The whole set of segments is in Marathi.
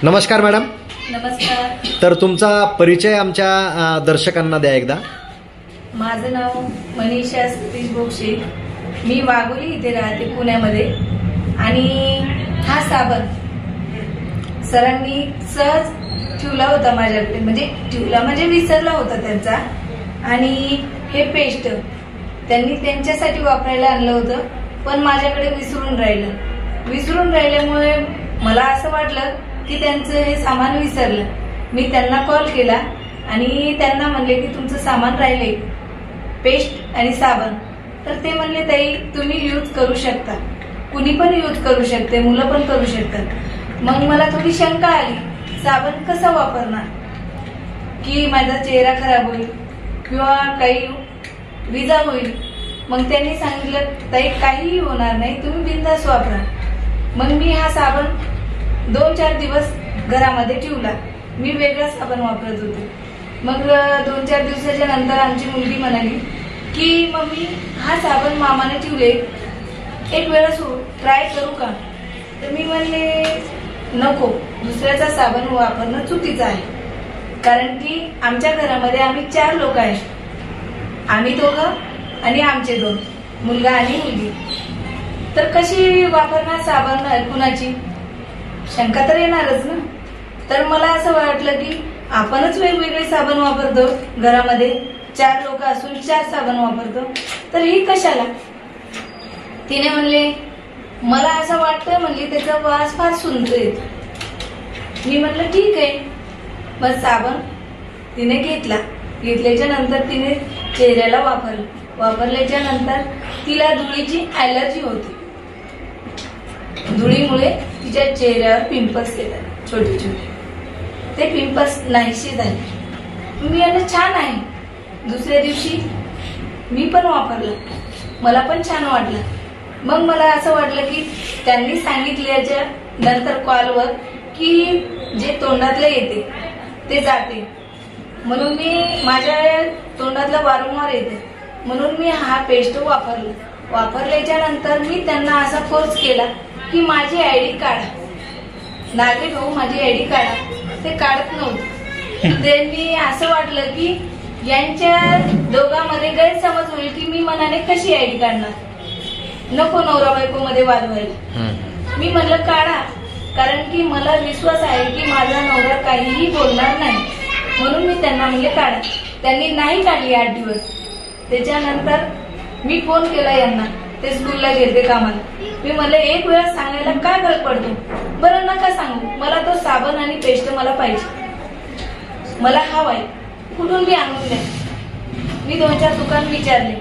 नमस्कार मॅडम. नमस्कार. तर तुमचा परिचय आमच्या दर्शकांना द्या एकदा. माझं नाव मनीषा सतीश बोक्षे. मी वाघोली इथे राहते पुण्यामध्ये. आणि हा साबण सरांनी सहज ठेवला होता माझ्याकडे, म्हणजे विसरला होता त्यांचा. आणि हे पेस्ट त्यांनी त्यांच्यासाठी वापरायला आणलं होतं, पण माझ्याकडे विसरून राहिल्यामुळे मला असं वाटलं की त्यांचं हे सामान विसरलं. मी त्यांना कॉल केला आणि त्यांना म्हणले की तुमचं सामान राहिले, पेस्ट आणि साबण. तर ते म्हणले ताई तुम्ही यूज करू शकता, कुणी पण यूज करू शकते, मुलं पण करू शकतात. मग मला थोडी शंका आली, साबण कसा वापरणार की माझा चेहरा खराब होईल किंवा काही विजा होईल. मग त्यांनी सांगितलं ताई काहीही होणार नाही, तुम्ही बिनधास्त वापरा. मग मी हा साबण 2-4 दिवस घरामध्ये ठेवला. मी वेगळा साबण वापरत होते. मग 2-4 दिवसाच्या नंतर आमची मुलगी म्हणाली की मम्मी हा साबण मामाने ठेवले, एक वेळा ट्राय करू का. तर मी म्हणले नको, दुसऱ्याचा साबण वापरणं चुकीचं आहे. कारण की आमच्या घरामध्ये आम्ही 4 लोक आहे, आम्ही दोघं आणि आमचे 2 मुलगा आणि मुलगी. तर कशी वापरणार साबण, कुणाची शंका तर येणारच ना. तर मला असं वाटलं की आपणच वेगवेगळे साबण वापरतो घरामध्ये, 4 लोक असून 4 साबण वापरतो, तर ही कशाला. तिने म्हणले मला असं वाटतं, म्हणली त्याचा वास फार सुंदर येतो. मी म्हणलं ठीक आहे. मग साबण तिने घेतल्याच्या नंतर तिने चेहऱ्याला वापरल्याच्या नंतर तिला धुळीची ऍलर्जी होती. धुळीमुळे तिच्या चेहऱ्यावर पिंपल्स येतात छोटे छोटे. ते पिंपल्स नाहीसे झाले. मी म्हणलं छान आहे. दुसऱ्या दिवशी मी पण वापरलं, मला पण छान वाटलं. मग मला असं वाटलं की त्यांनी सांगितल्याच्या नंतर कॉलवर की जे तोंडातलं येते ते जाते, म्हणून मी माझ्या तोंडातलं वारंवार येते, म्हणून मी हा पेस्ट वापरल्याच्या नंतर मी त्यांना असा फोर्स केला की माझी आयडी काढा, नागरे भाऊ माझी आयडी काढा. ते काढत नव्हते. त्यांनी असं वाटलं की यांच्या दोघांमध्ये गैरसमज होईल की मी मनाने कशी आयडी काढणार, नको नवरा बायको मध्ये वाद व्हायला. मी म्हणलं काढा, कारण की मला विश्वास आहे की माझा नवरा काहीही बोलणार नाही, म्हणून मी त्यांना म्हणले काढा. त्यांनी नाही काढली 8 दिवस. त्याच्यानंतर मी फोन केला यांना, ते स्कूलला गेले कामाला. मी म्हणले एक वेळा सांगायला काय फरक पडतो, बरं नका सांगू, मला तो साबण आणि पेस्ट मला पाहिजे, मला हवाय, कुठून बी आणून द्या. मी 2-4 दुकान विचारले,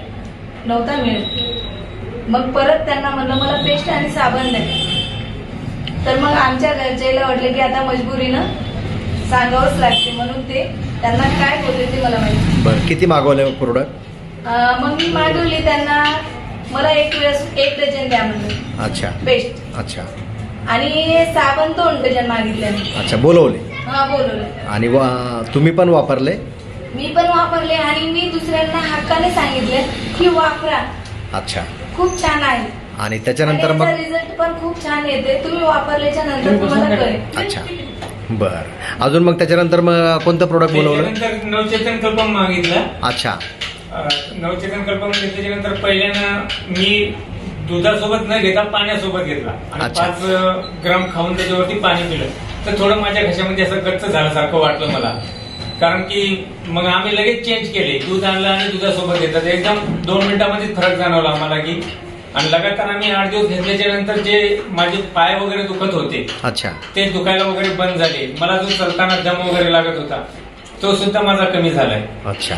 नव्हता मिळत. मग परत त्यांना म्हणलं मला पेस्ट आणि साबण द्या. तर मग आमच्या घरच्याला वाटलं की आता मजबुरीनं सांगावंच लागते, म्हणून ते त्यांना काय बोलले ते मला माहिती. बरं, किती मागवले प्रोडक्ट. मग मी मागवली त्यांना, मला एक डझन द्या म्हणलं. अच्छा. पेस्ट. अच्छा. आणि साबण 2 डझन मागितले. अच्छा, बोलवले. हा बोलवले. आणि तुम्ही पण वापरले. मी पण वापरले आणि मी दुसऱ्यांना हक्काने सांगितले की वापरा. अच्छा. खूप छान आहे. आणि त्याच्यानंतर मग रिझल्ट पण खूप छान येते, तुम्ही वापरल्याच्या नंतर तुम्हाला कळेल. अच्छा. बर, अजून मग त्याच्यानंतर मग कोणतं प्रोडक्ट बोलवलं. नवचेतन कल्पम मागितलं. अच्छा. नवचेतन कल्पम घेतल्याच्या नंतर पहिल्यानं मी दुधासोबत न घेता पाण्यासोबत घेतला आणि 5 ग्राम खाऊन त्याच्यावरती पाणी पिलं. तर थोडं माझ्या घशामध्ये असं गच्च झाल्यासारखं वाटलं मला, कारण की मग आम्ही लगेच चेंज केले. दूध आणलं आणि दुधासोबत घेतलं, एकदम 2 मिनिटांमध्ये फरक जाणवला आम्हाला की. आणि लगातार आम्ही 8 दिवस घेतल्याच्या नंतर जे माझे पाय वगैरे दुखत होते, अच्छा, ते दुखायला वगैरे बंद झाले. मला जो चलताना दम वगैरे लागत होता तो सुद्धा माझा कमी झालाय. अच्छा,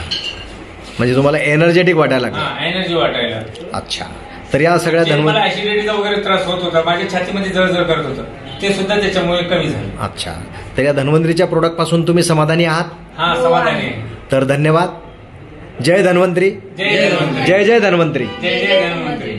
म्हणजे तुम्हाला एनर्जेटिक वाटायला लागलं. हा, एनर्जी वाटायला. अच्छा. तर या सगळ्या मला ऍसिडिटीचा वगैरे त्रास होत होता, माझ्या छातीमध्ये जळजळ करत होतं, ते सुद्धा त्याच्यामुळे कमी झालं. अच्छा. तर या धन्वंतरीच्या प्रोडक्ट पासून तुम्ही समाधानी आहात. हा, समाधानी आहे. तर धन्यवाद. जय धन्वंतरी. जय धन्वंतरी. जय जय धन्वंतरी. जय जय धन्वंतरी.